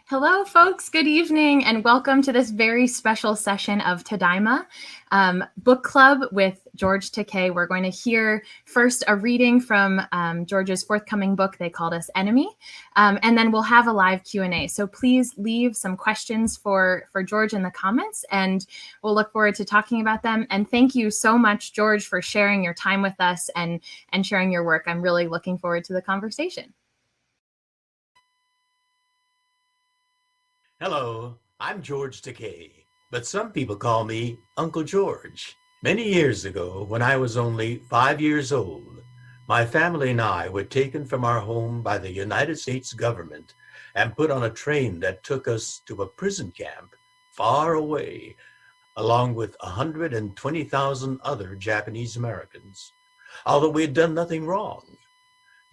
Hello, folks. Good evening, and welcome to this very special session of Tadaima Book Club with George Takei. We're going to hear first a reading from George's forthcoming book, They Called Us Enemy, and then we'll have a live Q&A. So please leave some questions for George in the comments, and we'll look forward to talking about them. And thank you so much, George, for sharing your time with us and sharing your work. I'm really looking forward to the conversation. Hello, I'm George Takei, but some people call me Uncle George. Many years ago, when I was only 5 years old, my family and I were taken from our home by the United States government and put on a train that took us to a prison camp far away, along with 120,000 other Japanese Americans, although we had done nothing wrong.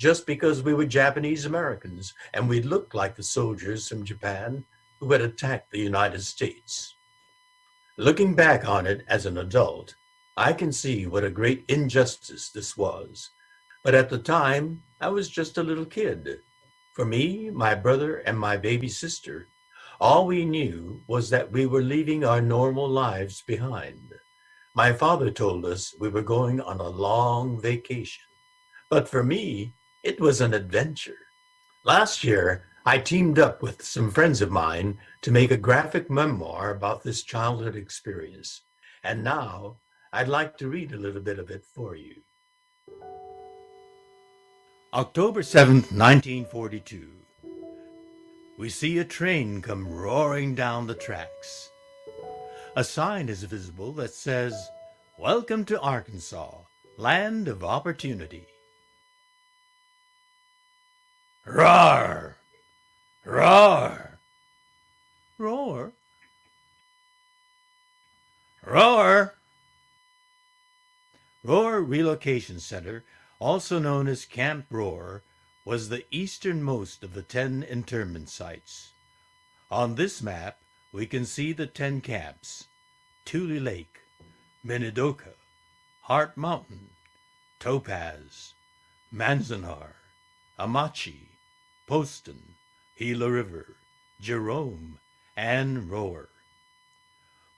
Just because we were Japanese Americans and we looked like the soldiers from Japan who had attacked the United States. Looking back on it as an adult, I can see what a great injustice this was. But at the time, I was just a little kid. For me, my brother, and my baby sister, all we knew was that we were leaving our normal lives behind. My father told us we were going on a long vacation. But for me, it was an adventure. Last year, I teamed up with some friends of mine to make a graphic memoir about this childhood experience. And now, I'd like to read a little bit of it for you. October 7th, 1942. We see a train come roaring down the tracks. A sign is visible that says, "Welcome to Arkansas, land of opportunity." Roar! Roar! Roar! Roar! Roar Relocation Center, also known as Camp Roar, was the easternmost of the 10 internment sites. On this map, we can see the 10 camps: Tule Lake, Minidoka, Heart Mountain, Topaz, Manzanar, Amachi, Poston, Gila River, Jerome, and Roar.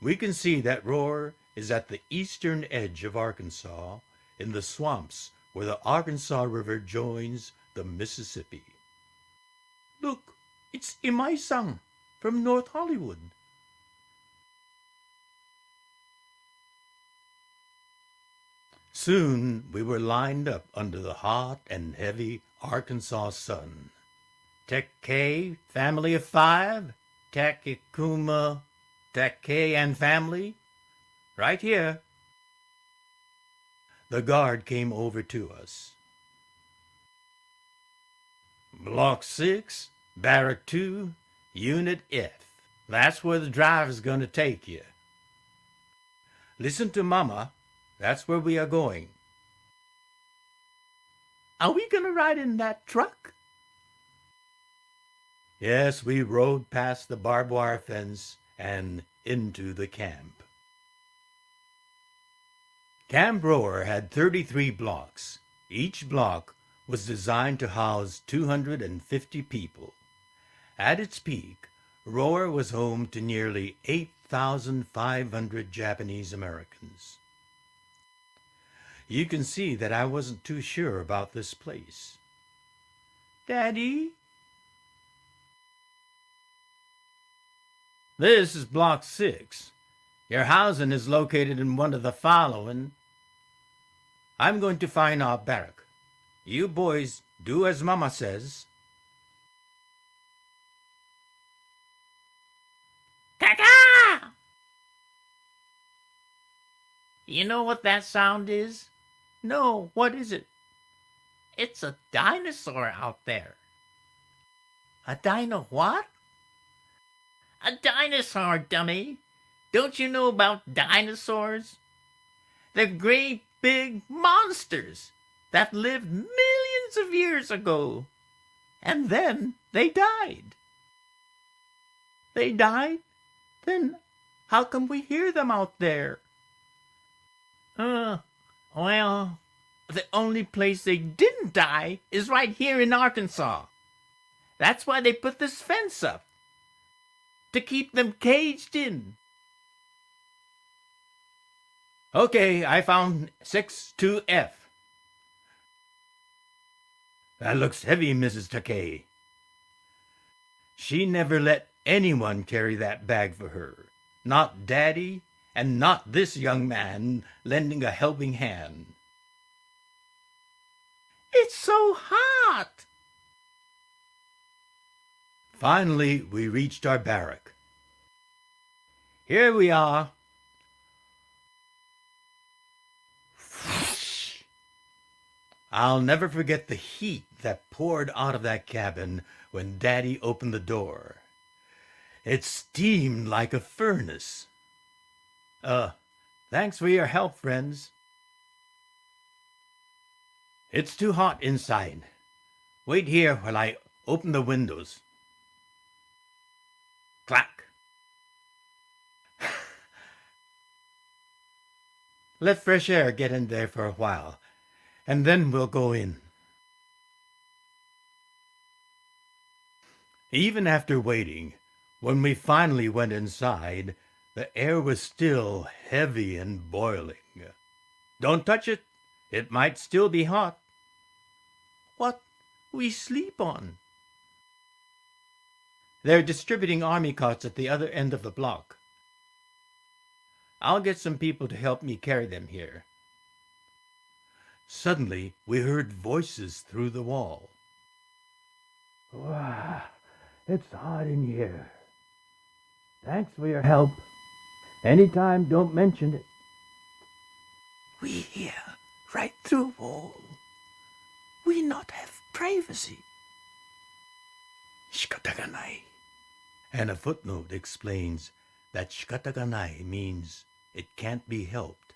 We can see that Roar is at the eastern edge of Arkansas, in the swamps where the Arkansas River joins the Mississippi. Look, it's Imai-san from North Hollywood. Soon we were lined up under the hot and heavy Arkansas sun. Takei, family of 5, Takekuma, Takei and family, right here. The guard came over to us. Block 6, Barrack 2, Unit F. That's where the driver's going to take you. Listen to Mama. That's where we are going. Are we going to ride in that truck? Yes, we rode past the barbed wire fence and into the camp. Camp Roar had 33 blocks. Each block was designed to house 250 people. At its peak, Roar was home to nearly 8,500 Japanese Americans. You can see that I wasn't too sure about this place. Daddy? This is Block 6. Your housing is located in one of the following. I'm going to find our barrack. You boys do as Mama says. Kaka! You know what that sound is? No, what is it? It's a dinosaur out there. A dino what? A dinosaur, dummy. Don't you know about dinosaurs? They're great big monsters that lived millions of years ago. And then they died. They died? Then how come we hear them out there? Well, the only place they didn't die is right here in Arkansas. That's why they put this fence up. to keep them caged in. Okay, I found 62F. That looks heavy, Mrs. Takei. She never let anyone carry that bag for her. Not Daddy, and not this young man lending a helping hand. It's so hot! Finally, we reached our barrack. Here we are. I'll never forget the heat that poured out of that cabin when Daddy opened the door. It steamed like a furnace. Thanks for your help, friends. It's too hot inside. Wait here while I open the windows. Clack. Let fresh air get in there for a while, and then we'll go in. Even after waiting, when we finally went inside, the air was still heavy and boiling. Don't touch it. It might still be hot. What we sleep on? They're distributing army cots at the other end of the block. I'll get some people to help me carry them here. Suddenly, we heard voices through the wall. Wow, it's hot in here. Thanks for your help. Anytime, don't mention it. We hear right through wall. We not have privacy. Shikata ga nai. And a footnote explains that shikata ga nai means it can't be helped.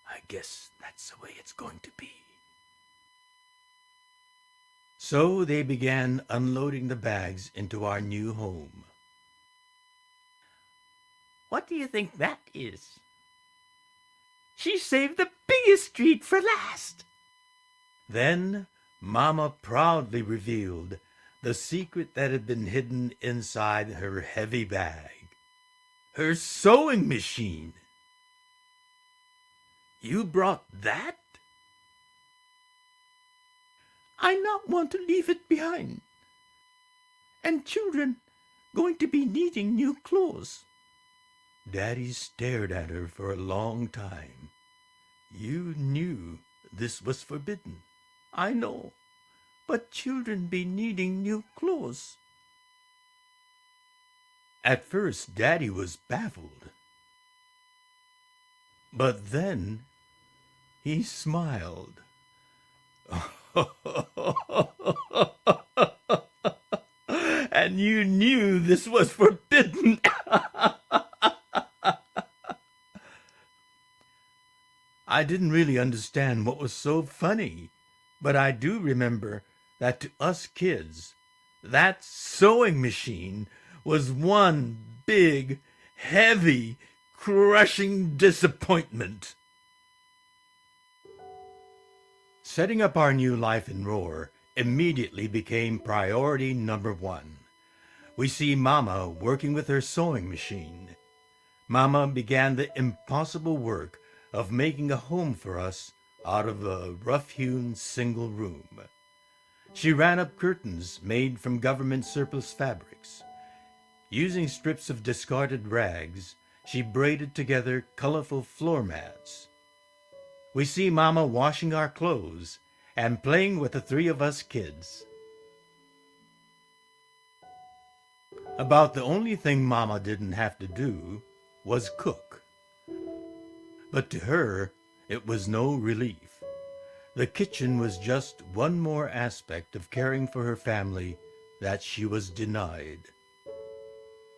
I guess that's the way it's going to be. So they began unloading the bags into our new home. What do you think that is? She saved the biggest treat for last. Then Mama proudly revealed the secret that had been hidden inside her heavy bag. Her sewing machine. You brought that? I not want to leave it behind. And children going to be needing new clothes. Daddy stared at her for a long time. You knew this was forbidden. I know, but children be needing new clothes. At first, Daddy was baffled. But then he smiled. And you knew this was forbidden. I didn't really understand what was so funny, but I do remember that to us kids, that sewing machine was one big, heavy, crushing disappointment. Setting up our new life in Roar immediately became priority number one. We see Mama working with her sewing machine. Mama began the impossible work of making a home for us out of a rough-hewn single room. She ran up curtains made from government surplus fabrics. Using strips of discarded rags, she braided together colorful floor mats. We see Mama washing our clothes and playing with the three of us kids. About the only thing Mama didn't have to do was cook. But to her, it was no relief. The kitchen was just one more aspect of caring for her family that she was denied.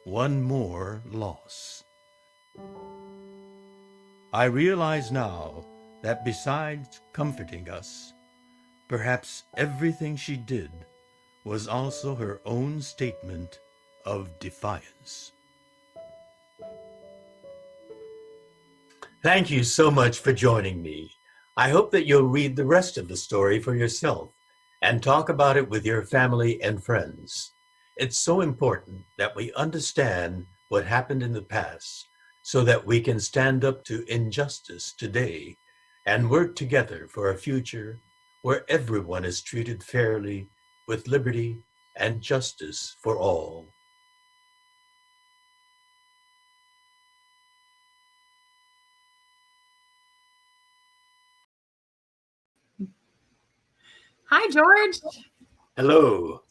One more loss. I realize now that besides comforting us, perhaps everything she did was also her own statement of defiance. Thank you so much for joining me. I hope that you'll read the rest of the story for yourself and talk about it with your family and friends. It's so important that we understand what happened in the past so that we can stand up to injustice today and work together for a future where everyone is treated fairly with liberty and justice for all. Hi, George. Hello.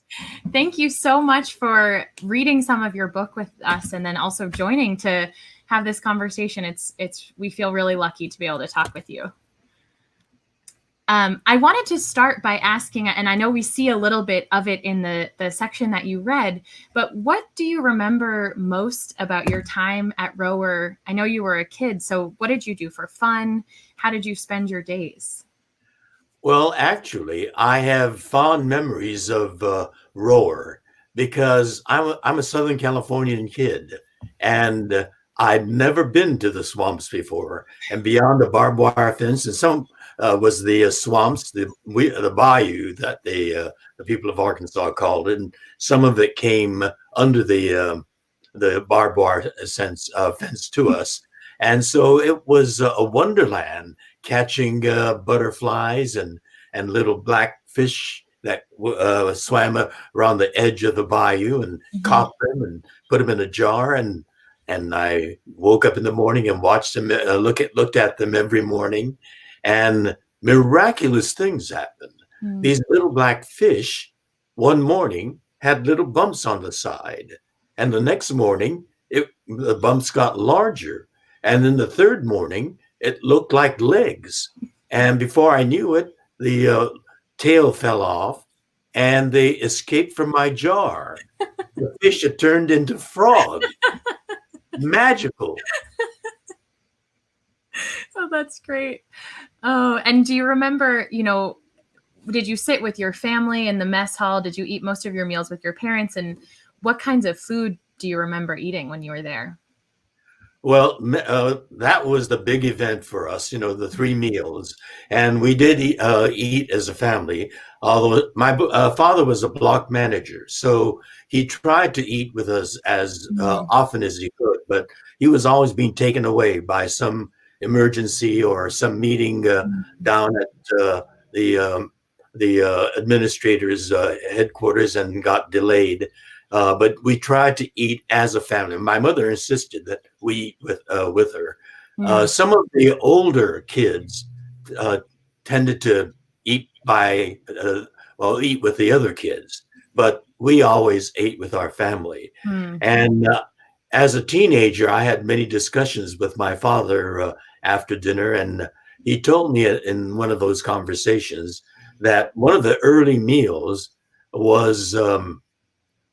Thank you so much for reading some of your book with us and then also joining to have this conversation. We feel really lucky to be able to talk with you. I wanted to start by asking, and I know we see a little bit of it in the section that you read, but what do you remember most about your time at Rower? I know you were a kid, so what did you do for fun? How did you spend your days? Well, actually, I have fond memories of Roar because I'm a Southern Californian kid, and I'd never been to the swamps before. And beyond the barbed wire fence, and some was the swamps, the bayou that the people of Arkansas called it, and some of it came under the barbed wire fence to us. And so it was a wonderland catching butterflies and little black fish that swam around the edge of the bayou and caught them and put them in a jar. And I woke up in the morning and watched them, looked at them every morning, and miraculous things happened. These little black fish one morning had little bumps on the side, and the next morning the bumps got larger, and then the third morning it looked like legs. And before I knew it, the tail fell off and they escaped from my jar. The fish had turned into frogs. Magical. Oh, that's great. Oh, and do you remember, did you sit with your family in the mess hall? Did you eat most of your meals with your parents? And what kinds of food do you remember eating when you were there? Well, that was the big event for us, the 3 meals. And we did eat as a family, although my father was a block manager. So he tried to eat with us as often as he could, but he was always being taken away by some emergency or some meeting down at the administrator's headquarters and got delayed. But we tried to eat as a family. My mother insisted that we eat with her. Some of the older kids tended to eat eat with the other kids, but we always ate with our family. And as a teenager, I had many discussions with my father after dinner, and he told me in one of those conversations that one of the early meals was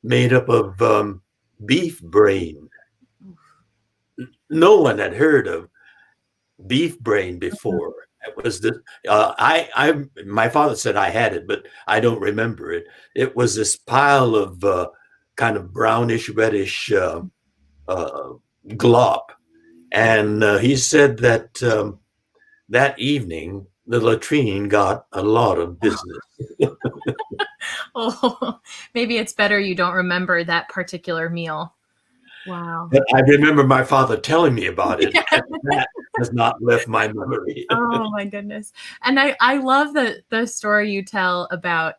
made up of beef brain. No one had heard of beef brain before. It was my father said I had it, but I don't remember it. It was this pile of kind of brownish, reddish glop. And he said that that evening, the latrine got a lot of business. Oh, maybe it's better you don't remember that particular meal. Wow. But I remember my father telling me about it, and that has not left my memory. Oh my goodness. And I love the story you tell about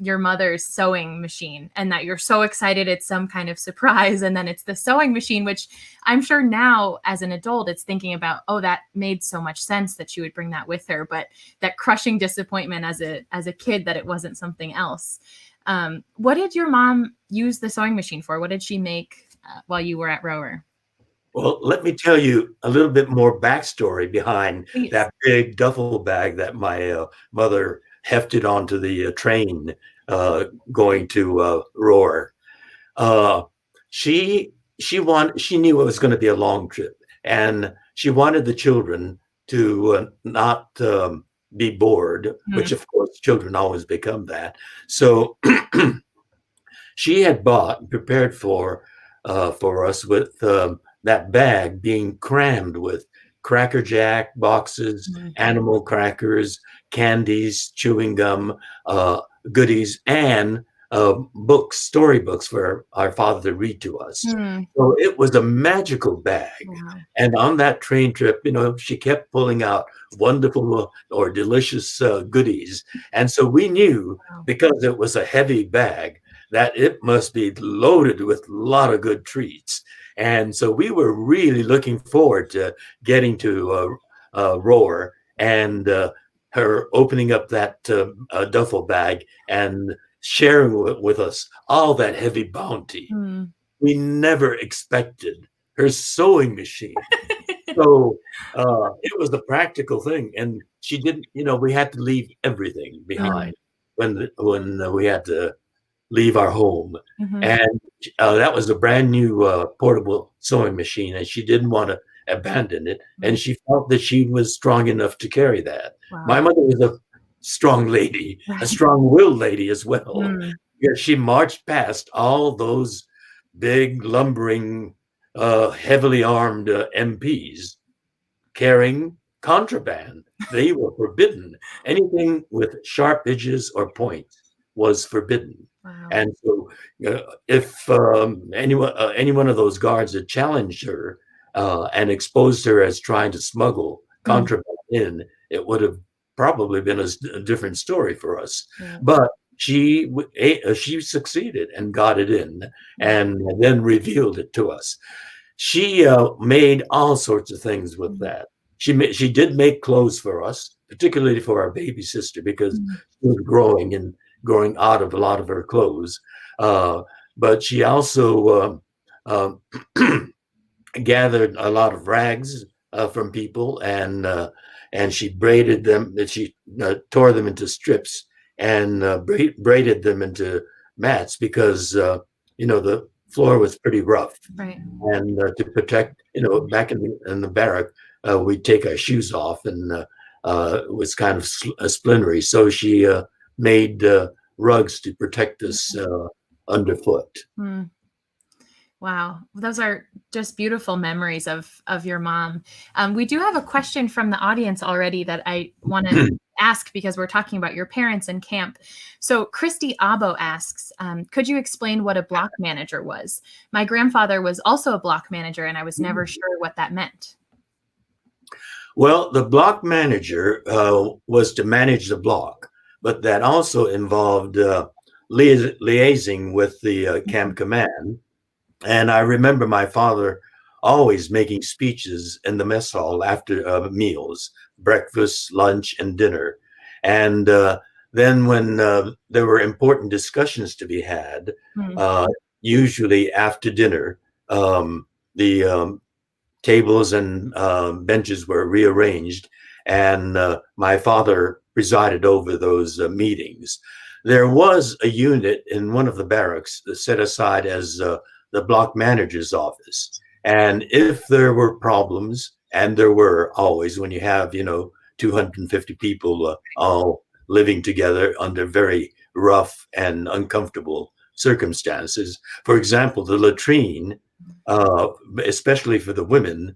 your mother's sewing machine and that you're so excited it's some kind of surprise. And then it's the sewing machine, which I'm sure now as an adult, it's thinking about, oh, that made so much sense that she would bring that with her. But that crushing disappointment as a kid that it wasn't something else. What did your mom use the sewing machine for? What did she make while you were at Rower? Well, let me tell you a little bit more backstory behind Please. that big duffel bag that my mother hefted onto the train going to Roar. She knew it was going to be a long trip, and she wanted the children to not be bored, which of course children always become that. So she had prepared for us with that bag being crammed with Cracker Jack boxes, animal crackers, candies, chewing gum, goodies, and books, storybooks for our father to read to us. Mm. So it was a magical bag. Wow. And on that train trip, she kept pulling out wonderful or delicious goodies. And so we knew, Wow. because it was a heavy bag, that it must be loaded with a lot of good treats. And so we were really looking forward to getting to Roar and her opening up that duffel bag and sharing with us all that heavy bounty. Mm. We never expected her sewing machine. So it was a practical thing. And she didn't, we had to leave everything behind when we had to leave our home. Mm-hmm. And that was a brand new portable sewing machine, and she didn't want to abandon it. And she felt that she was strong enough to carry that. Wow. My mother was a strong lady, Right. a strong-willed lady as well. Mm. Yeah, she marched past all those big, lumbering, heavily armed MPs carrying contraband. They were forbidden. Anything with sharp edges or points was forbidden. Wow. And so if any one of those guards had challenged her and exposed her as trying to smuggle contraband in, it would have probably been a different story for us. Yeah. But she succeeded and got it in, and then revealed it to us. She made all sorts of things with that. She did make clothes for us, particularly for our baby sister, because she was growing out of a lot of her clothes. But she also gathered a lot of rags from people, and she braided them. She tore them into strips and braided them into mats because the floor was pretty rough. Right. And to protect, back in the barrack, we'd take our shoes off, and it was kind of splintery. So she made rugs to protect us underfoot. Mm. Wow. Those are just beautiful memories of your mom. We do have a question from the audience already that I want to ask because we're talking about your parents in camp. So Christy Abo asks, could you explain what a block manager was? My grandfather was also a block manager, and I was never sure what that meant. Well, the block manager was to manage the block, but that also involved liaising with the camp command. And I remember my father always making speeches in the mess hall after meals, breakfast, lunch, and dinner. And then when there were important discussions to be had, usually after dinner, the tables and benches were rearranged, and my father presided over those meetings. There was a unit in one of the barracks set aside as the block manager's office. And if there were problems, and there were always when you have, 250 people all living together under very rough and uncomfortable circumstances. For example, the latrine, especially for the women,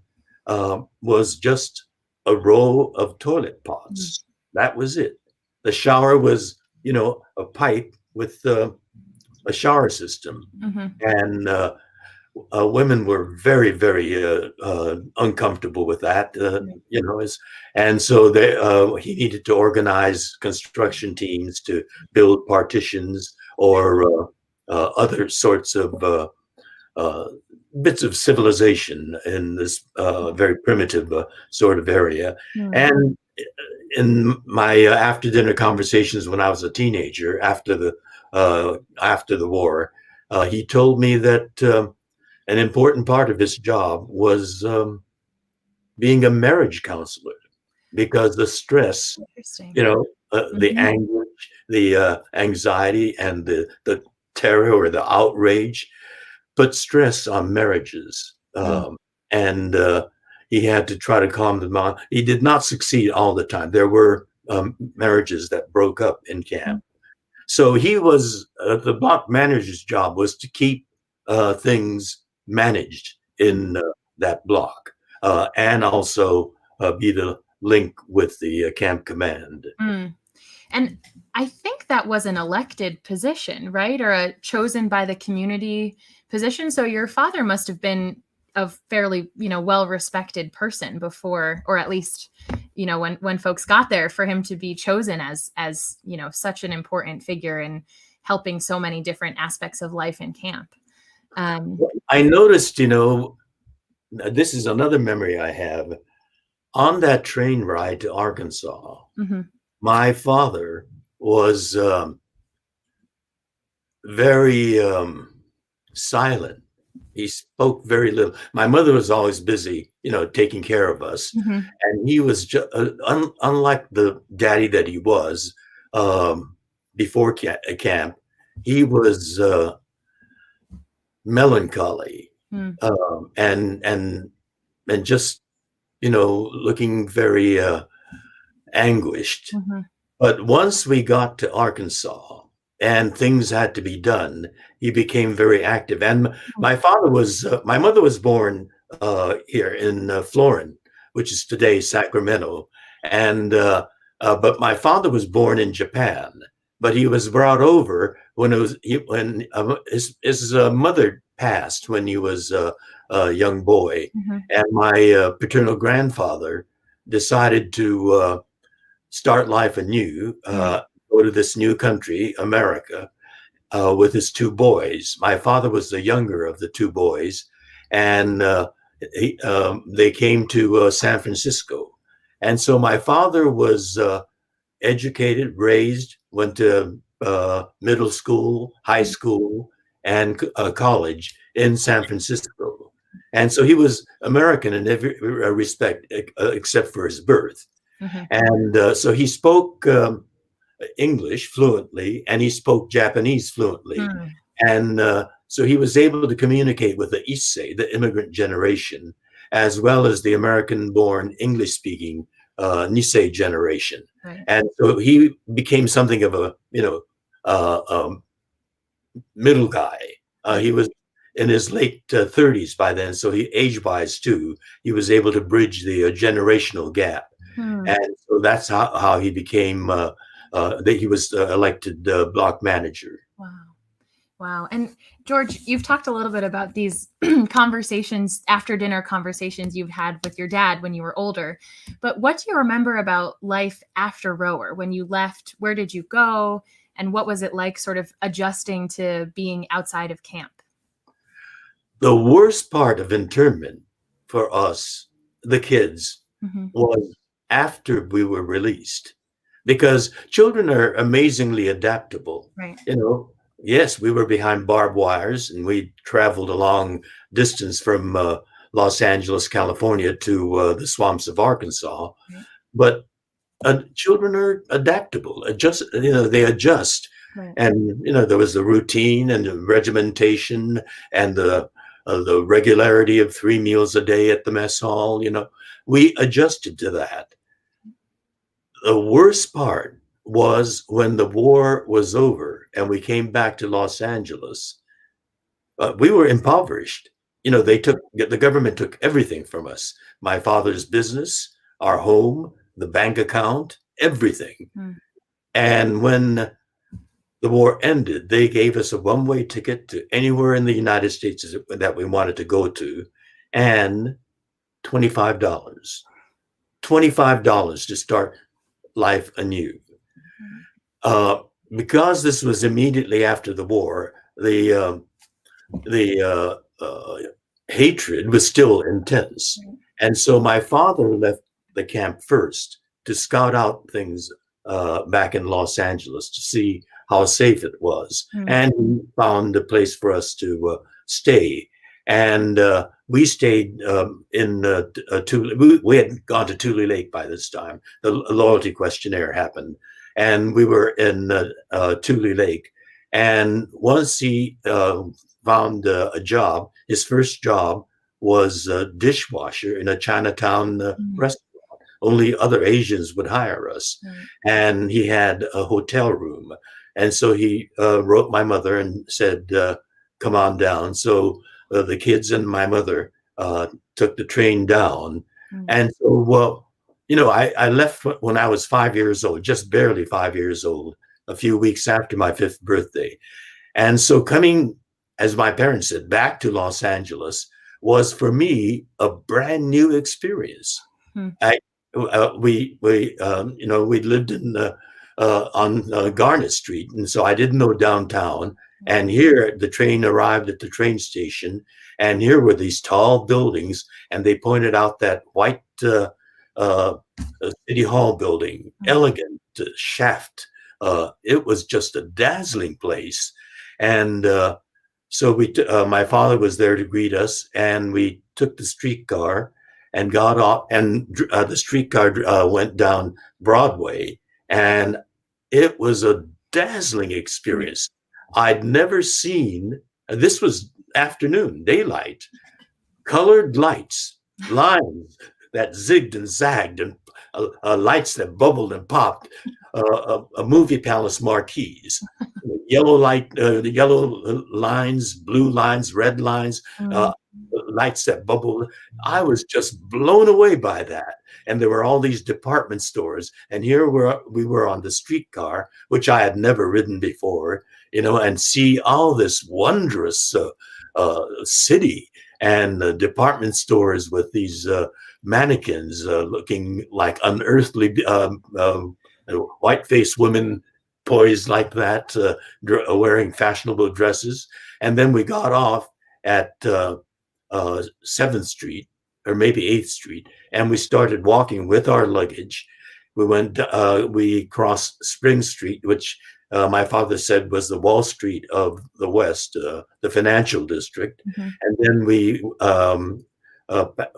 was just a row of toilet pots. That was it. The shower was, a pipe with a shower system. And women were very, very uncomfortable with that, and so he needed to organize construction teams to build partitions or other sorts of bits of civilization in this very primitive sort of area. And in my after dinner conversations when I was a teenager after the war, he told me that an important part of his job was being a marriage counselor, because the stress, the anguish, the anxiety, and the terror or the outrage put stress on marriages. And he had to try to calm them down. He did not succeed all the time. There were marriages that broke up in camp. So he was, the block manager's job was to keep things managed in that block, and also be the link with the camp command. And I think that was an elected position, right? Or a chosen by the community position. So your father must have been a fairly, well-respected person before, or at least, when folks got there, for him to be chosen as, such an important figure in helping so many different aspects of life in camp. I noticed, this is another memory I have. On that train ride to Arkansas, my father was very silent. He spoke very little. My mother was always busy, taking care of us. And he was unlike the daddy that he was before camp. He was melancholy and just looking very anguished. But once we got to Arkansas and things had to be done, he became very active. And my mother was born here in Florin, which is today Sacramento. And but my father was born in Japan, but he was brought over when his mother passed when he was a young boy. And my paternal grandfather decided to start life anew, go to this new country, America, with his two boys. My father was the younger of the two boys, and they came to San Francisco. And so my father was educated, raised, went to middle school, high school, and college in San Francisco. And so he was American in every respect except for his birth. And so he spoke English fluently, and he spoke Japanese fluently. And so he was able to communicate with the Issei, the immigrant generation, as well as the American-born English-speaking Nisei generation. And so he became something of a, middle guy. He was in his late 30s by then, so he age-wise too, he was able to bridge the generational gap. And so that's how he became, that he was elected block manager. Wow. And George, you've talked a little bit about these conversations, after dinner conversations you've had with your dad when you were older. But what do you remember about life after Rower? When you left, where did you go? And what was it like sort of adjusting to being outside of camp? The worst part of internment for us, the kids, was after we were released, because children are amazingly adaptable. Yes, we were behind barbed wires, and we traveled a long distance from Los Angeles, California to the swamps of Arkansas. But children are adaptable, they adjust. And, there was the routine and the regimentation and the regularity of 3 meals a day at the mess hall. We adjusted to that. The worst part was when the war was over and we came back to Los Angeles. We were impoverished. The government took everything from us. My father's business, our home, the bank account, everything. And when the war ended, they gave us a one-way ticket to anywhere in the United States that we wanted to go to, and $25. $25 to start life anew. Because this was immediately after the war, the hatred was still intense. And so my father left the camp first to scout out things back in Los Angeles to see how safe it was. And he found a place for us to stay. And we stayed in Tule. We had gone to Tule Lake by this time. The loyalty questionnaire happened. And we were in Tule Lake. And once he found a job, his first job was a dishwasher in a Chinatown restaurant. Only other Asians would hire us. And he had a hotel room. And so he wrote my mother and said, come on down. So the kids and my mother took the train down. And so I left when I was 5 years old, just barely 5 years old, a few weeks after my fifth birthday. And so coming, as my parents said, back to Los Angeles was for me a brand new experience. Hmm. We lived in on Garnet Street, and so I didn't know downtown. And here, the train arrived at the train station, and here were these tall buildings, and they pointed out that white uh, City Hall building, elegant shaft. It was just a dazzling place, and so my father was there to greet us, and we took the streetcar and got off, and the streetcar went down Broadway, and it was a dazzling experience. I'd never seen. This was afternoon, daylight, colored lights, lines that zigged and zagged, and lights that bubbled and popped, a movie palace marquees, yellow light, the yellow lines, blue lines, red lines, lights that bubbled. I was just blown away by that. And there were all these department stores, and here we were on the streetcar, which I had never ridden before, and see all this wondrous city, and department stores with these mannequins looking like unearthly white-faced women poised like that, wearing fashionable dresses. And then we got off at 7th Street, or maybe 8th Street, and we started walking with our luggage. We crossed Spring Street, which my father said was the Wall Street of the West, the financial district. And then we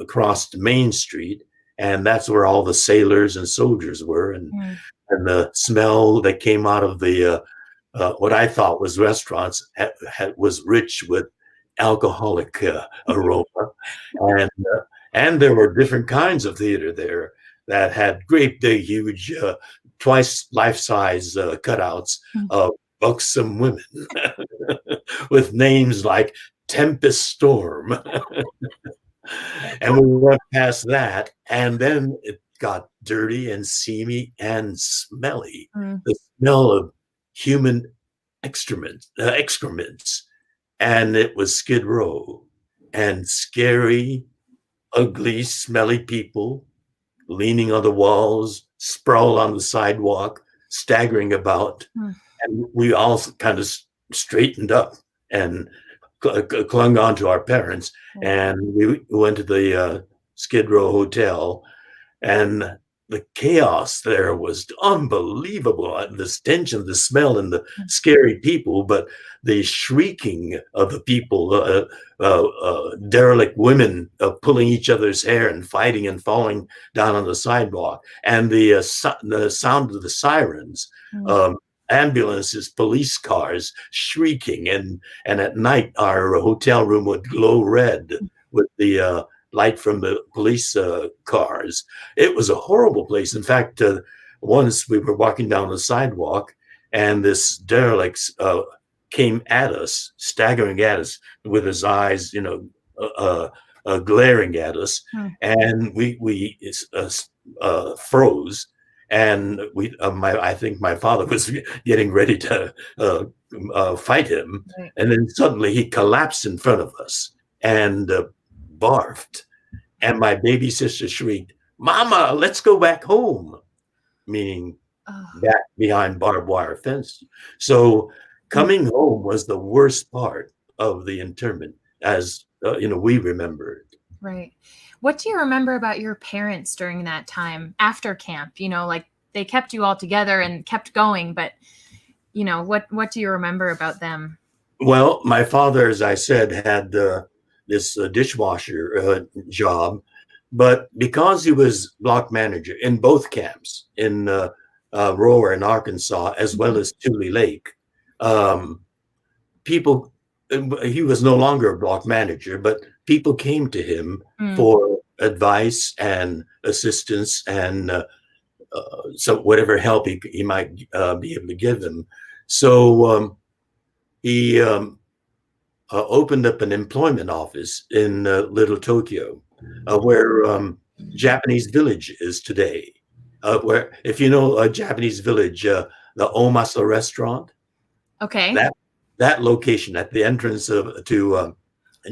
crossed Main Street, and that's where all the sailors and soldiers were. And the smell that came out of the what I thought was restaurants was rich with alcoholic aroma. And there were different kinds of theater there that had great big, huge, twice life-size cutouts of buxom women with names like Tempest Storm. And we went past that, and then it got dirty and seamy and smelly. The smell of human excrements. And it was Skid Row, and scary, ugly, smelly people leaning on the walls, sprawled on the sidewalk, staggering about. And we all kind of straightened up and clung on to our parents. And we went to the Skid Row Hotel, and the chaos there was unbelievable. The stench and the smell and the scary people, but the shrieking of the people, derelict women pulling each other's hair and fighting and falling down on the sidewalk, and the sound of the sirens, ambulances, police cars shrieking, and at night our hotel room would glow red with the light from the police cars. It was a horrible place. In fact, once we were walking down the sidewalk, and this derelict came at us, staggering at us with his eyes, glaring at us, and we froze. And I think my father was getting ready to fight him, and then suddenly he collapsed in front of us and barfed, and my baby sister shrieked, "Mama, let's go back home," meaning back behind barbed wire fence. So coming home was the worst part of the internment, as we remember it. Right. What do you remember about your parents during that time after camp? Like they kept you all together and kept going, but what do you remember about them? Well, my father, as I said, had this dishwasher job, but because he was block manager in both camps, in Rower in Arkansas, as well as Tule Lake, he was no longer a block manager, but people came to him for advice and assistance and so whatever help he might be able to give them. So he opened up an employment office in Little Tokyo, where Japanese village is today. Where, if you know a Japanese village, the Omasa restaurant, Okay. that location at the entrance to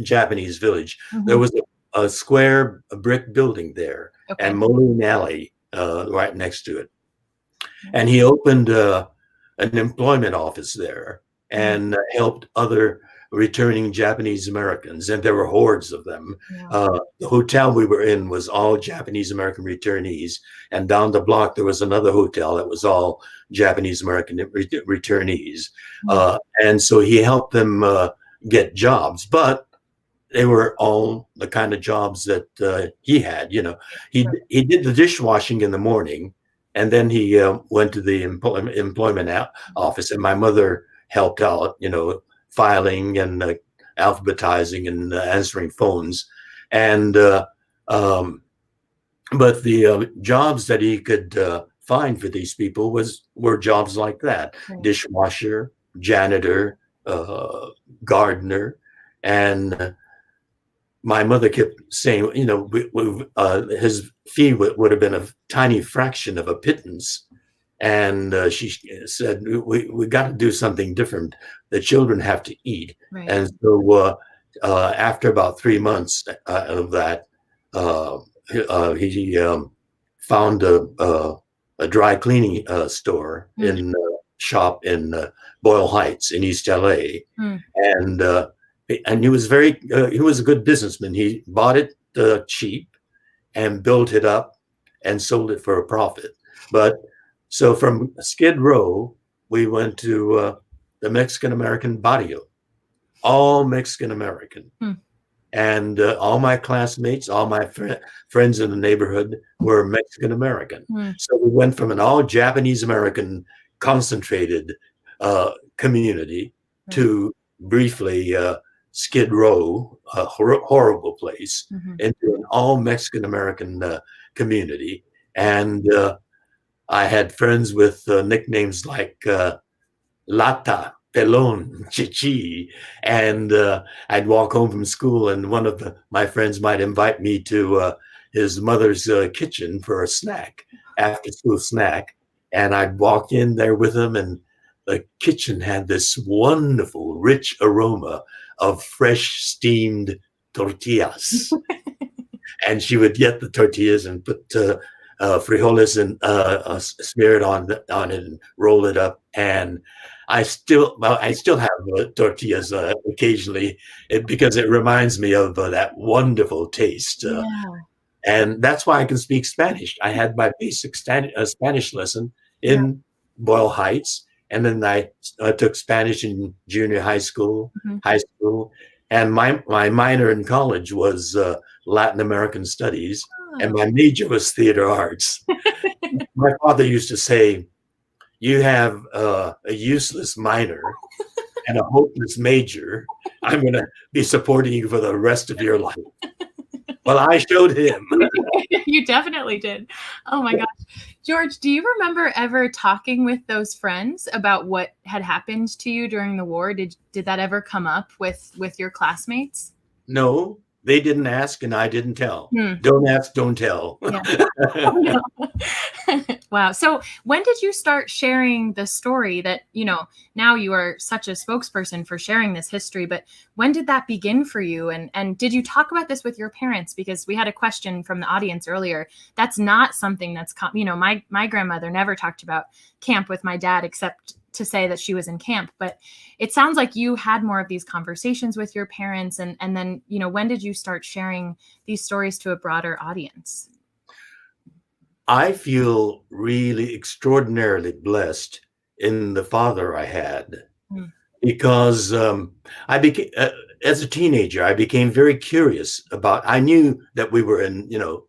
Japanese village, there Mhm. was a square brick building there, Okay. and Moline Alley right next to it. And he opened an employment office there and helped other returning Japanese Americans, and there were hordes of them. Wow. The hotel we were in was all Japanese American returnees, and down the block there was another hotel that was all Japanese American returnees. And so he helped them get jobs, but they were all the kind of jobs that he had. You know, he did the dishwashing in the morning, and then he went to the employment office, and my mother helped out. You know, filing and alphabetizing and answering phones, and but the jobs that he could find for these people were jobs like that: dishwasher, janitor, gardener, and my mother kept saying, you know, his fee would have been a tiny fraction of a pittance. And she said, we got to do something different. The children have to eat. Right. And so after about 3 months of that, he found a dry cleaning store in shop in Boyle Heights in East LA. And he was he was a good businessman. He bought it cheap and built it up and sold it for a profit. But so from Skid Row, we went to the Mexican American barrio, all Mexican American. And all my classmates, all my friends in the neighborhood were Mexican American. So we went from an all Japanese American concentrated community to briefly Skid Row, a horrible place, into an all Mexican American community. And I had friends with nicknames like Lata, Pelon, Chichi. And I'd walk home from school, and one of my friends might invite me to his mother's kitchen for a snack, after school snack. And I'd walk in there with him, and the kitchen had this wonderful, rich aroma of fresh steamed tortillas. And she would get the tortillas and put frijoles and smear it on it and roll it up. And I still have tortillas occasionally because it reminds me of that wonderful taste. And that's why I can speak Spanish. I had my basic Spanish lesson in Boyle Heights. And then I took Spanish in junior high school, and my minor in college was Latin American studies, and my major was theater arts. My father used to say, "You have a useless minor and a hopeless major. I'm going to be supporting you for the rest of your life." Well, I showed him. You definitely did. Oh my gosh. George, do you remember ever talking with those friends about what had happened to you during the war? Did that ever come up with your classmates? No, they didn't ask and I didn't tell. Don't ask, don't tell. Oh, no. Wow. So when did you start sharing the story that, you know, now you are such a spokesperson for sharing this history, but when did that begin for you? And did you talk about this with your parents? Because we had a question from the audience earlier. That's not something that's, you know, my grandmother never talked about camp with my dad, except to say that she was in camp. But it sounds like you had more of these conversations with your parents. And then, you know, when did you start sharing these stories to a broader audience? I feel really extraordinarily blessed in the father I had, because I became, as a teenager, I became very curious about, I knew that we were in, you know,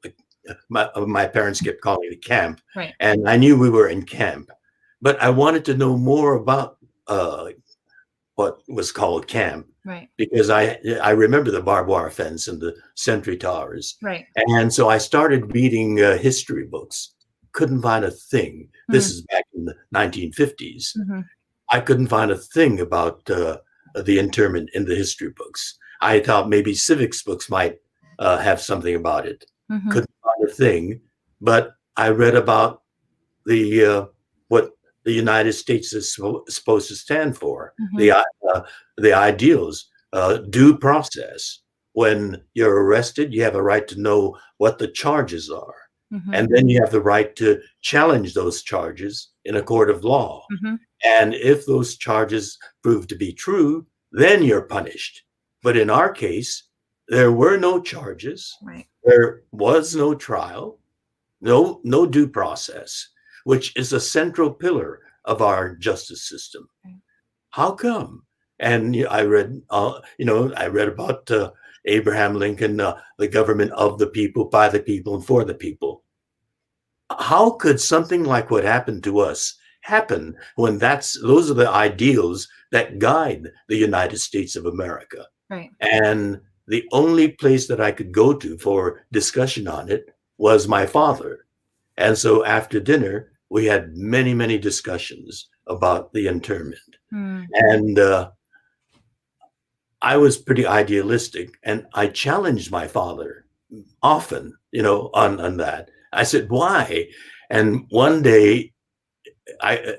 my parents kept calling it camp, and I knew we were in camp, but I wanted to know more about what was called camp. Because I remember the barbed wire fence and the sentry towers. And so I started reading history books. Couldn't find a thing. This is back in the 1950s. I couldn't find a thing about the internment in the history books. I thought maybe civics books might have something about it. Mhm. Couldn't find a thing, but I read about what the United States is supposed to stand for, Mhm. the ideals, due process. When you're arrested, you have a right to know what the charges are. Mhm. And then you have the right to challenge those charges in a court of law. Mhm. And if those charges prove to be true, then you're punished. But in our case, there were no charges. Right. There was no trial, no due process, which is a central pillar of our justice system. Right. How come? And I read about Abraham Lincoln, the government of the people, by the people, and for the people. How could something like what happened to us happen when those are the ideals that guide the United States of America? Right. And the only place that I could go to for discussion on it was my father. And so after dinner, we had many, many discussions about the internment. Mm. And I was pretty idealistic, and I challenged my father often, on that. I said, why? And one day I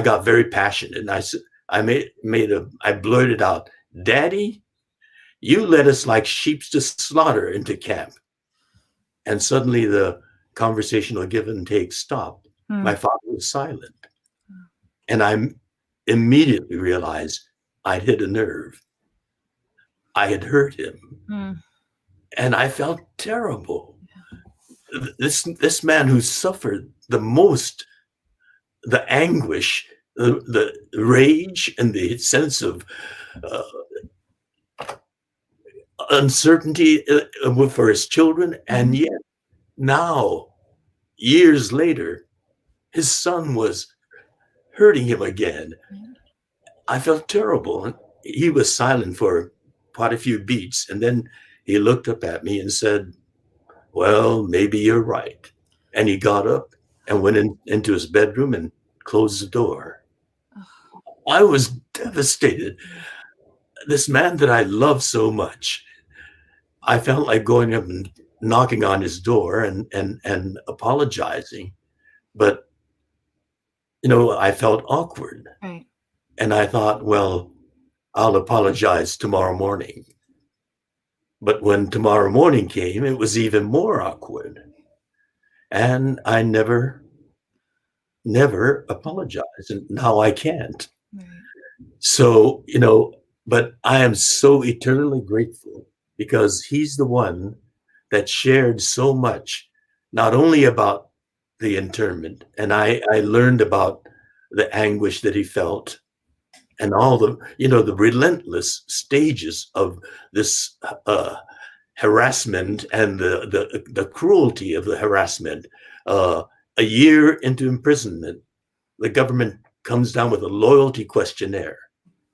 got very passionate, and I said, I blurted out, Daddy, you led us like sheep to slaughter into camp. And suddenly the conversational give and take stopped. Mm. My father was silent. And I immediately realized I'd hit a nerve. I had hurt him. Mm. And I felt terrible. This man who suffered the most, the anguish, the rage, and the sense of uncertainty for his children. And yet now, years later, his son was hurting him again. I felt terrible. And he was silent for quite a few beats. And then he looked up at me and said, well, maybe you're right. And he got up and went into his bedroom and closed the door. I was devastated. This man that I love so much, I felt like going up and knocking on his door and apologizing. But, I felt awkward. Right. And I thought, well, I'll apologize tomorrow morning. But when tomorrow morning came, it was even more awkward. And I never apologized. And now I can't. Right. So, but I am so eternally grateful because he's the one that shared so much, not only about the internment, and I learned about the anguish that he felt and all the relentless stages of this harassment and the cruelty of the harassment. A year into imprisonment, the government comes down with a loyalty questionnaire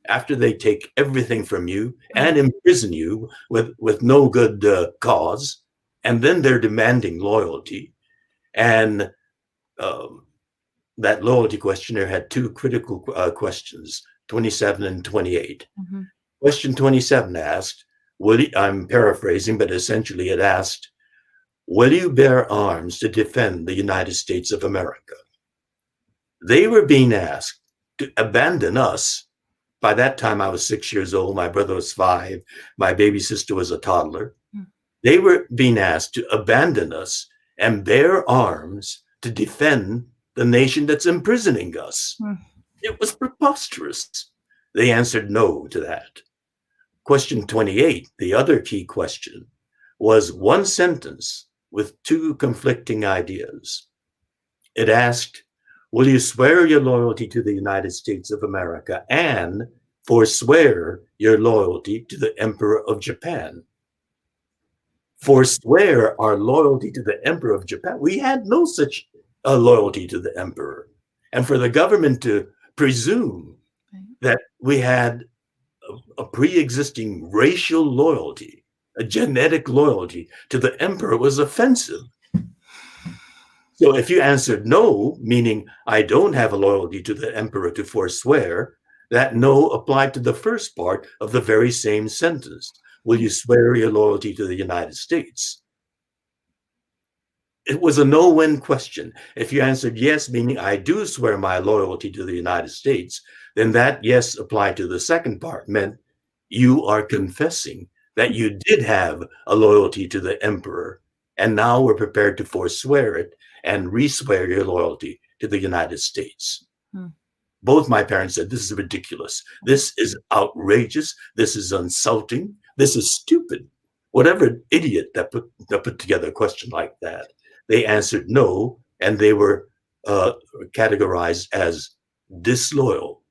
after they take everything from you and imprison you with no good cause, and then they're demanding loyalty. And that loyalty questionnaire had two critical questions, 27 and 28. Mm-hmm. Question 27 asked, I'm paraphrasing, but essentially it asked, will you bear arms to defend the United States of America? They were being asked to abandon us. By that time, I was 6 years old. My brother was 5. My baby sister was a toddler. Mm. They were being asked to abandon us and bear arms to defend the nation that's imprisoning us. Mm. It was preposterous. They answered no to that. Question 28, the other key question, was one sentence with two conflicting ideas. It asked, will you swear your loyalty to the United States of America and forswear your loyalty to the Emperor of Japan? Forswear our loyalty to the Emperor of Japan. We had no such loyalty to the Emperor. And for the government to presume that we had a pre-existing racial loyalty, a genetic loyalty to the Emperor was offensive. So if you answered no, meaning I don't have a loyalty to the Emperor to forswear, that no applied to the first part of the very same sentence. Will you swear your loyalty to the United States? it was a no-win question. If you answered yes, meaning I do swear my loyalty to the United States, then that yes applied to the second part, meant you are confessing that you did have a loyalty to the emperor, and now we're prepared to forswear it and re-swear your loyalty to the United States. Hmm. Both my parents said, this is ridiculous. This is outrageous. This is insulting. This is stupid. Whatever idiot that put together a question like that, they answered no, and they were categorized as disloyal.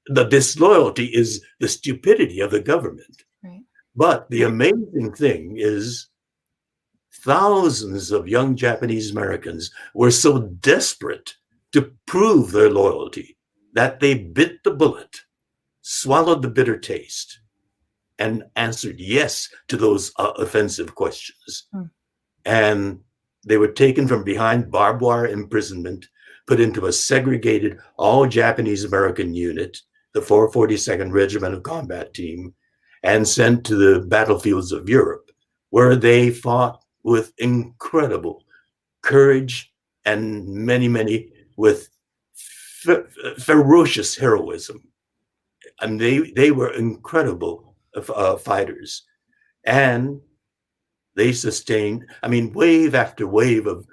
The disloyalty is the stupidity of the government. Right. But the amazing thing is thousands of young Japanese Americans were so desperate to prove their loyalty that they bit the bullet, swallowed the bitter taste, and answered yes to those offensive questions. Hmm. And they were taken from behind barbed wire imprisonment, put into a segregated all Japanese American unit, the 442nd Regimental Combat Team, and sent to the battlefields of Europe, where they fought with incredible courage and many with ferocious heroism. And they were incredible fighters. And they sustained, wave after wave of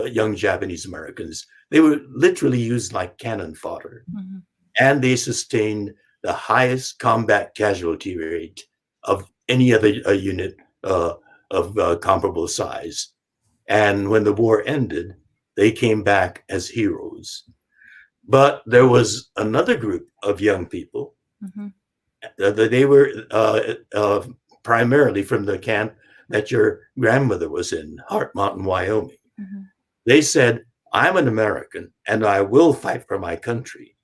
young Japanese Americans. They were literally used like cannon fodder. Mm-hmm. And they sustained the highest combat casualty rate of any other unit of comparable size. And when the war ended, they came back as heroes. But there was another group of young people. Mm-hmm. They were primarily from the camp that your grandmother was in, Heart Mountain, Wyoming. Mm-hmm. They said, I'm an American and I will fight for my country,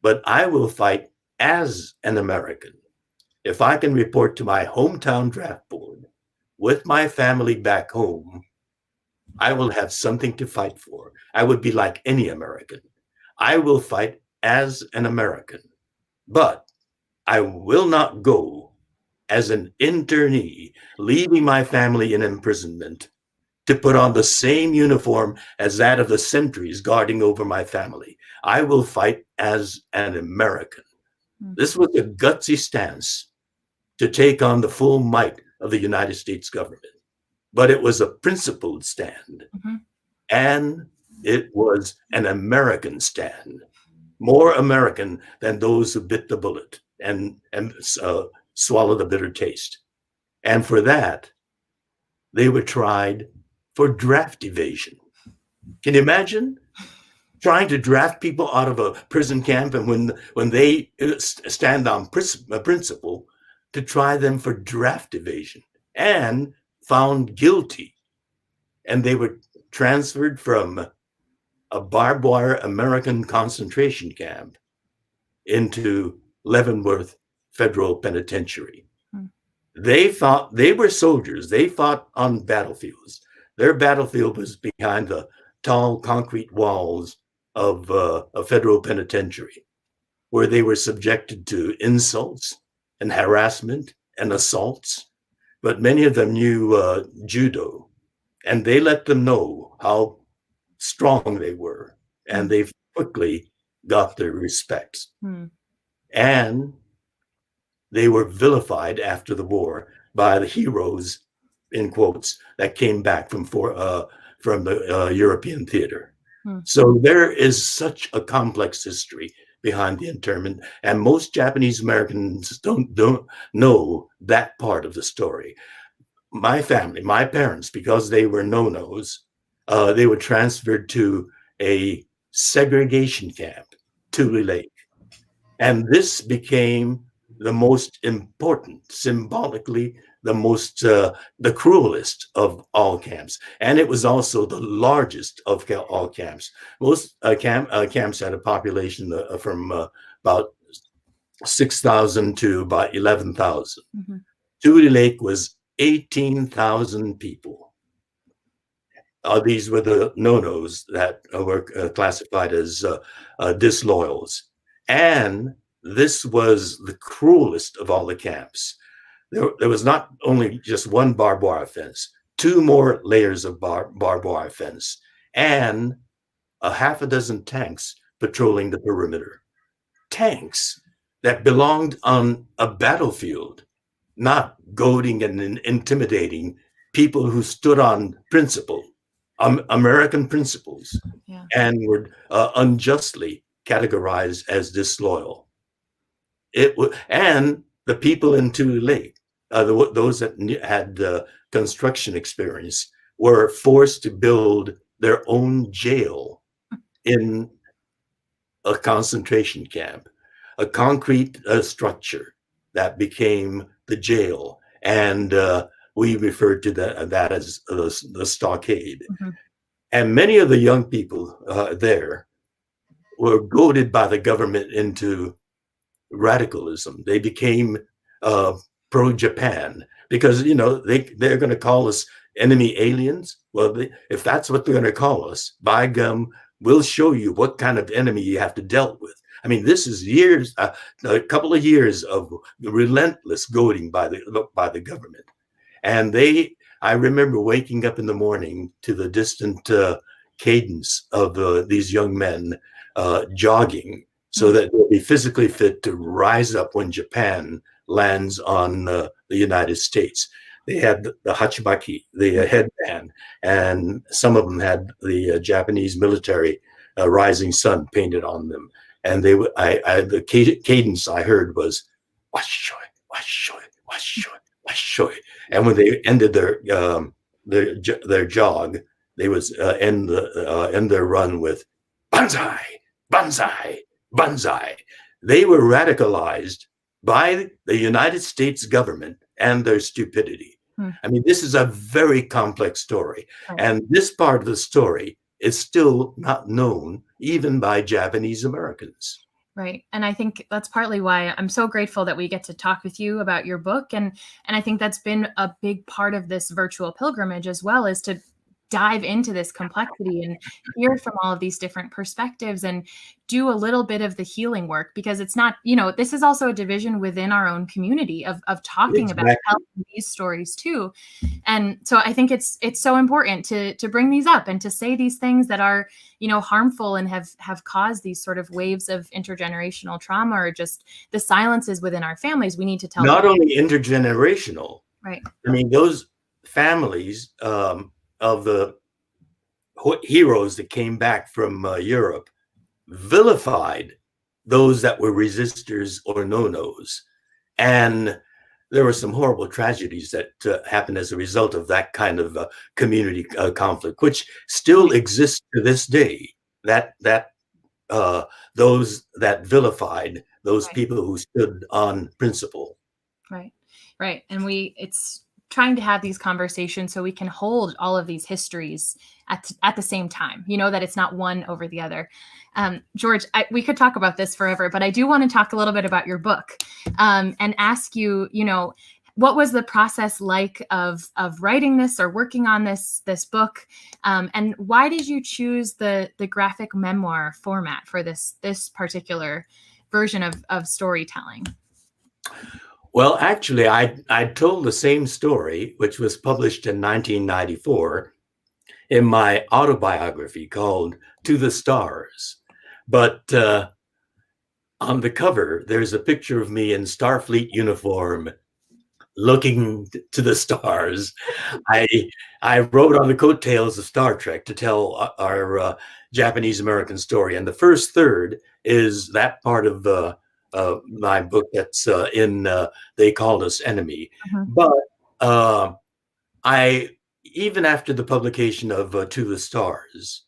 but I will fight as an American. If I can report to my hometown draft board with my family back home, I will have something to fight for. I would be like any American. I will fight as an American, but I will not go as an internee, leaving my family in imprisonment to put on the same uniform as that of the sentries guarding over my family. I will fight as an American. Mm-hmm. This was a gutsy stance to take on the full might of the United States government, but it was a principled stand. Mm-hmm. And it was an American stand, more American than those who bit the bullet and swallowed the bitter taste. And for that, they were tried for draft evasion. Can you imagine trying to draft people out of a prison camp, and when they stand on principle, to try them for draft evasion, and found guilty, and they were transferred from a barbed wire American concentration camp into Leavenworth Federal Penitentiary. They thought they were soldiers. They fought on battlefields. Their battlefield was behind the tall concrete walls of a federal penitentiary, where they were subjected to insults and harassment and assaults. But many of them knew judo, and they let them know how strong they were, and they quickly got their respect. And they were vilified after the war by the heroes, in quotes, that came back from the European theater. So there is such a complex history behind the internment, and most Japanese Americans don't know that part of the story. My family, my parents, because they were no-nos, they were transferred to a segregation camp, Tule Lake. And this became the most important, symbolically, the cruelest of all camps. And it was also the largest of all camps. Most camps had a population from about 6,000 to about 11,000. Mm-hmm. Tule Lake was 18,000 people. These were the no-nos that were classified as disloyals. And this was the cruelest of all the camps. There was not only just one barbed wire fence. 2 more layers of barbed wire fence, and a half a dozen tanks patrolling the perimeter. Tanks that belonged on a battlefield, not goading and intimidating people who stood on principle, American principles, Yeah. and were unjustly categorized as disloyal. And the people in Tule Lake, those that had construction experience, were forced to build their own jail in a concentration camp, a concrete structure that became the jail. And we referred to that as the stockade. Mm-hmm. And many of the young people there were goaded by the government into radicalism. They became pro-Japan because, they're going to call us enemy aliens. Well, if that's what they're going to call us, by gum, we'll show you what kind of enemy you have to deal with. I mean, this is years, a couple of years of relentless goading by the government. And I remember waking up in the morning to the distant cadence of these young men jogging so that they'll be physically fit to rise up when Japan lands on the United States. They had the hachibaki, the headband, and some of them had the Japanese military rising sun painted on them. And the cadence I heard was "Washoy, washoy, washoy, washoy." And when they ended their jog, they would end their run with "Banzai, banzai, banzai." They were radicalized by the United States government and their stupidity. I mean, this is a very complex story. Right. And this part of the story is still not known even by Japanese Americans. Right. And I think that's partly why I'm so grateful that we get to talk with you about your book. And I think that's been a big part of this virtual pilgrimage as well, is to dive into this complexity and hear from all of these different perspectives and do a little bit of the healing work, because it's not, this is also a division within our own community of talking about helping these stories too. And so I think it's so important to bring these up and to say these things that are, harmful and have caused these sort of waves of intergenerational trauma, or just the silences within our families. We need to tell not only intergenerational, right? I mean, those families of the heroes that came back from Europe vilified those that were resistors or no-nos. And there were some horrible tragedies that happened as a result of that kind of community conflict, which still exists to this day. That those that vilified those people who stood on principle. Right. And it's trying to have these conversations so we can hold all of these histories at the same time, that it's not one over the other. George, we could talk about this forever, but I do want to talk a little bit about your book and ask you, what was the process like of writing this or working on this book? And why did you choose the graphic memoir format for this particular version of storytelling? Well, actually, I told the same story, which was published in 1994 in my autobiography called To the Stars. But on the cover, there's a picture of me in Starfleet uniform looking to the stars. I wrote on the coattails of Star Trek to tell our Japanese American story. And the first third is that part of my book that's in They Called Us Enemy. But even after the publication of To the Stars,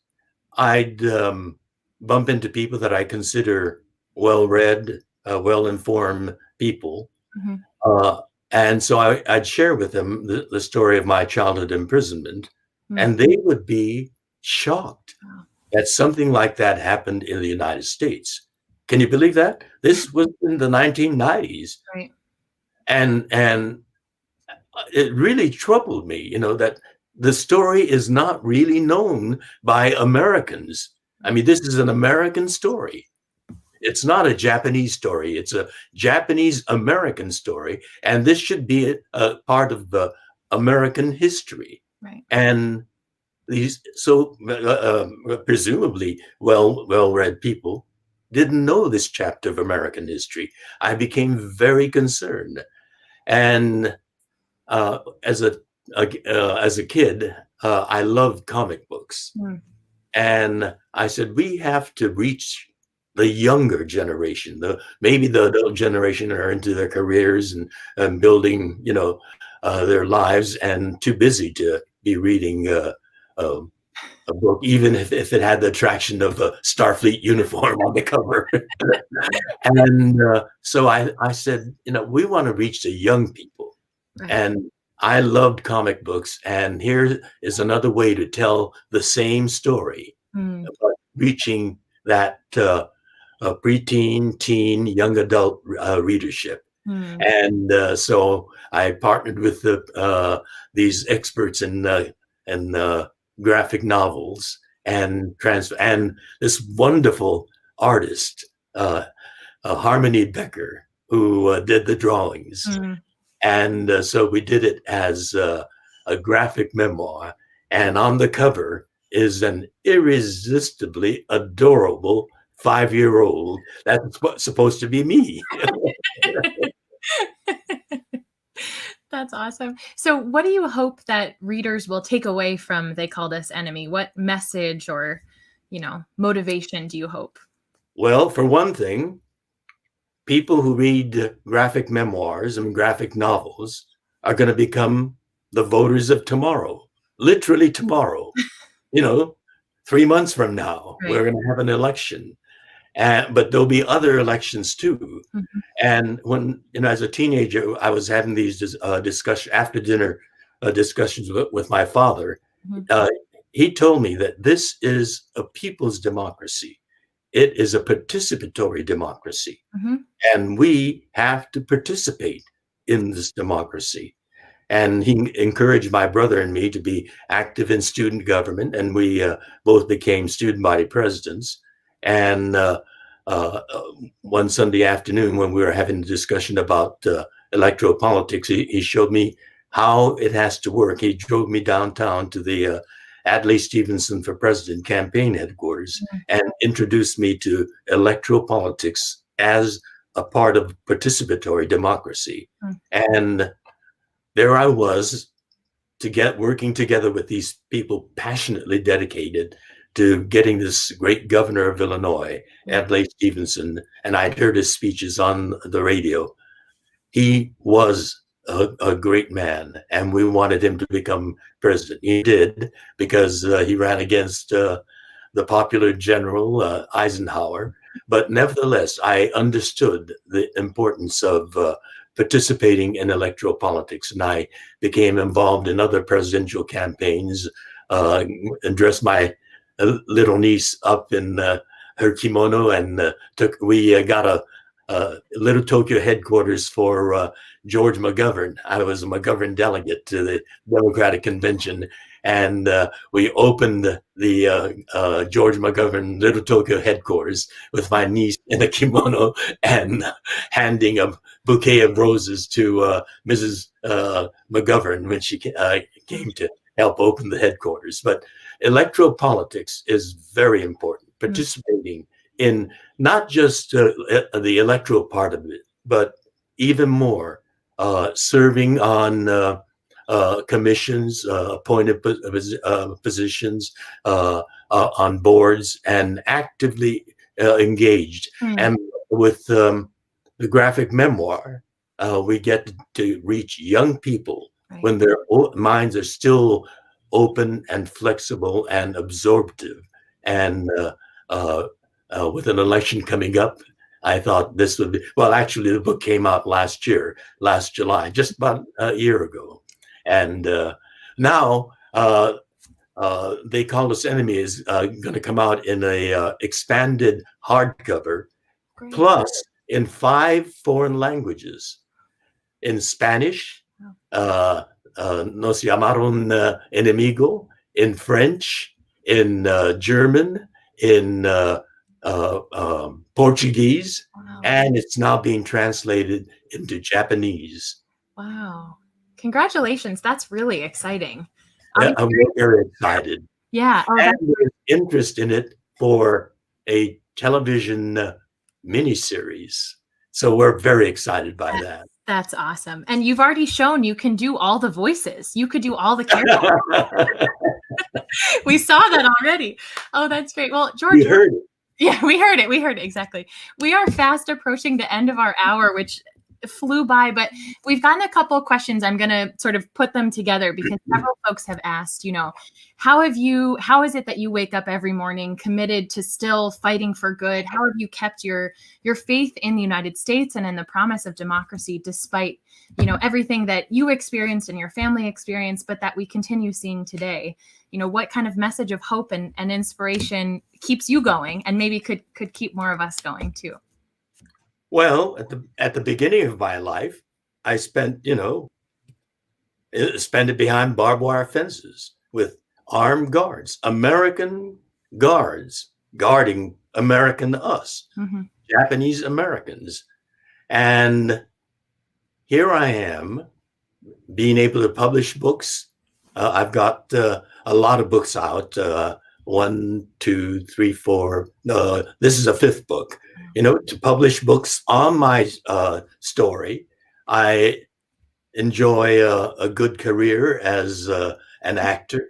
I'd bump into people that I consider well-read, well-informed people. And so I'd share with them the story of my childhood imprisonment, and they would be shocked that something like that happened in the United States. Can you believe that? This was in the 1990s. Right. And it really troubled me, that the story is not really known by Americans. I mean, this is an American story. It's not a Japanese story. It's a Japanese American story. And this should be a part of the American history. And these presumably well-read people didn't know this chapter of American history. I became very concerned. And as a kid, I loved comic books. Mm. And I said, we have to reach the younger generation, maybe the adult generation are into their careers and building, their lives and too busy to be reading a book, even if it had the attraction of a Starfleet uniform on the cover. And so I said, we want to reach the young people. Right. And I loved comic books. And here is another way to tell the same story, but reaching that preteen, teen, young adult readership. And so I partnered with these experts in graphic novels and this wonderful artist, Harmony Becker, who did the drawings. And so we did it as a graphic memoir. And on the cover is an irresistibly adorable 5-year-old. That's supposed to be me. That's awesome. So what do you hope that readers will take away from They Called Us Enemy? What message or, motivation do you hope? Well, for one thing, people who read graphic memoirs and graphic novels are going to become the voters of tomorrow, literally tomorrow. 3 months from now, Right. We're going to have an election. But there'll be other elections too. And when, as a teenager, I was having these discussions, after dinner discussions with my father. He told me that this is a people's democracy. It is a participatory democracy. And we have to participate in this democracy. And he encouraged my brother and me to be active in student government. And we both became student body presidents. And one Sunday afternoon, when we were having a discussion about electoral politics, he showed me how it has to work. He drove me downtown to the Adlai Stevenson for President campaign headquarters and introduced me to electoral politics as a part of participatory democracy. And there I was working together with these people passionately dedicated to getting this great governor of Illinois, Adlai Stevenson, and I'd heard his speeches on the radio. He was a great man, and we wanted him to become president. He did, because he ran against the popular general Eisenhower. But nevertheless, I understood the importance of participating in electoral politics, and I became involved in other presidential campaigns and dressed my little niece up in her kimono, and we got a Little Tokyo headquarters for George McGovern. I was a McGovern delegate to the Democratic Convention, and we opened the George McGovern Little Tokyo headquarters with my niece in a kimono and handing a bouquet of roses to Mrs. McGovern when she came to help open the headquarters. But electoral politics is very important, participating in not just the electoral part of it, but even more serving on commissions, appointed positions, on boards, and actively engaged. And with the graphic memoir, we get to reach young people when their minds are still open and flexible and absorptive. And with an election coming up, I thought this would be, well, actually the book came out last July, just about a year ago. And now They Call Us Enemy is going to come out in a expanded hardcover, plus in 5 foreign languages, in Spanish, Nos llamaron enemigo, in French, in German, in Portuguese, and it's now being translated into Japanese. Wow. Congratulations. That's really exciting. I'm very excited. Yeah. Oh, And there's interest in it for a television miniseries. So we're very excited by that. That's awesome. And you've already shown you can do all the voices. You could do all the characters. We saw that already. Oh, that's great. Well, George, You heard it. Yeah, we heard it. We heard it. Exactly. We are fast approaching the end of our hour, which flew by, but we've gotten a couple of questions. I'm going to sort of put them together because several folks have asked, how is it that you wake up every morning committed to still fighting for good? How have you kept your faith in the United States and in the promise of democracy, despite, everything that you experienced and your family experienced, but that we continue seeing today? What kind of message of hope and inspiration keeps you going and maybe could keep more of us going too? Well, at the beginning of my life, I spent it behind barbed wire fences with armed guards, American guards guarding American us, Japanese Americans. And here I am being able to publish books. I've got a lot of books out. 1, 2, 3, 4. This is a 5th book. To publish books on my story. I enjoy a good career as an actor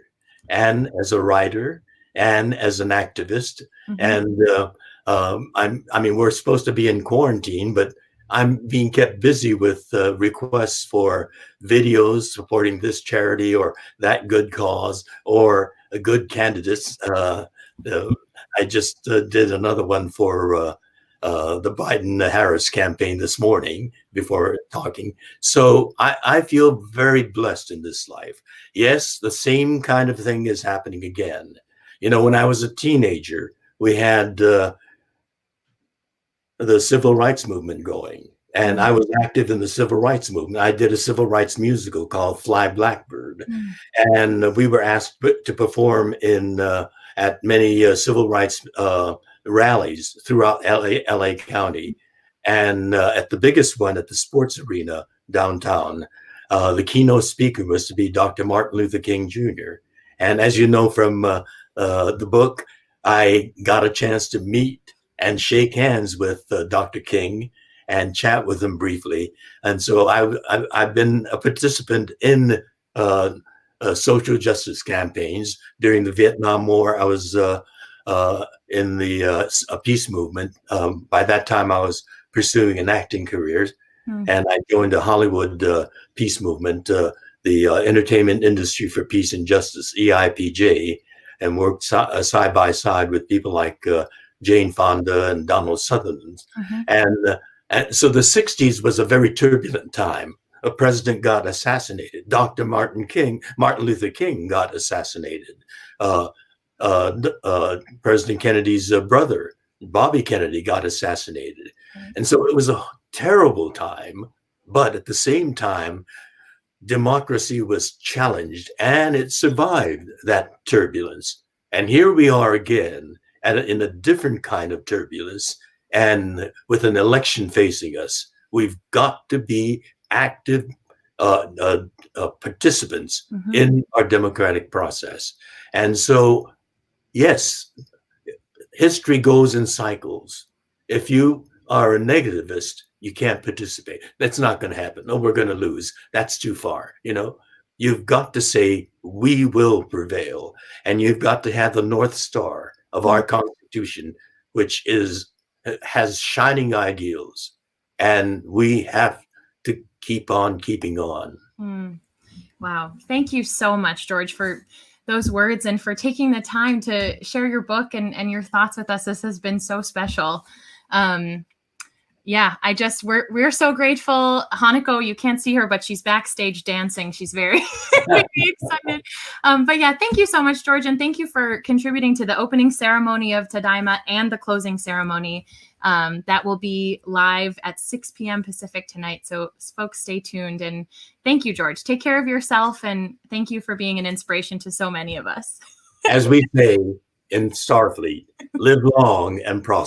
and as a writer and as an activist. And we're supposed to be in quarantine, but I'm being kept busy with requests for videos supporting this charity or that good cause or a good candidates. I just did another one for the Biden-Harris campaign this morning before talking. So I feel very blessed in this life. Yes, the same kind of thing is happening again. When I was a teenager, we had the civil rights movement going. And I was active in the civil rights movement. I did a civil rights musical called Fly Blackbird. And we were asked to perform at many civil rights rallies throughout LA County. And at the biggest one at the sports arena downtown, the keynote speaker was to be Dr. Martin Luther King Jr. And as you know from the book, I got a chance to meet and shake hands with Dr. King and chat with him briefly. And so I've been a participant in social justice campaigns. During the Vietnam War, I was in the peace movement. By that time, I was pursuing an acting career, and I joined the Hollywood peace movement, the Entertainment Industry for Peace and Justice, EIPJ, and worked side by side with people like Jane Fonda and Donald Sutherland. And so the 60s was a very turbulent time. A president got assassinated. Dr. Martin Luther King got assassinated. President Kennedy's brother, Bobby Kennedy, got assassinated. And so it was a terrible time, but at the same time, democracy was challenged and it survived that turbulence. And here we are again in a different kind of turbulence and with an election facing us. We've got to be active participants in our democratic process. And so, yes, history goes in cycles. If you are a negativist, you can't participate. That's not going to happen. No, we're going to lose. That's too far. You've got to say, we will prevail. And you've got to have the North Star of our Constitution, which has shining ideals. And we have to keep on keeping on. Wow. Thank you so much, George, for those words and for taking the time to share your book and your thoughts with us. This has been so special. We're so grateful. Hanako, you can't see her, but she's backstage dancing. She's very, very excited. Thank you so much, George. And thank you for contributing to the opening ceremony of Tadaima and the closing ceremony. That will be live at 6 p.m. Pacific tonight. So folks, stay tuned. And thank you, George. Take care of yourself. And thank you for being an inspiration to so many of us. As we say in Starfleet, live long and prosper.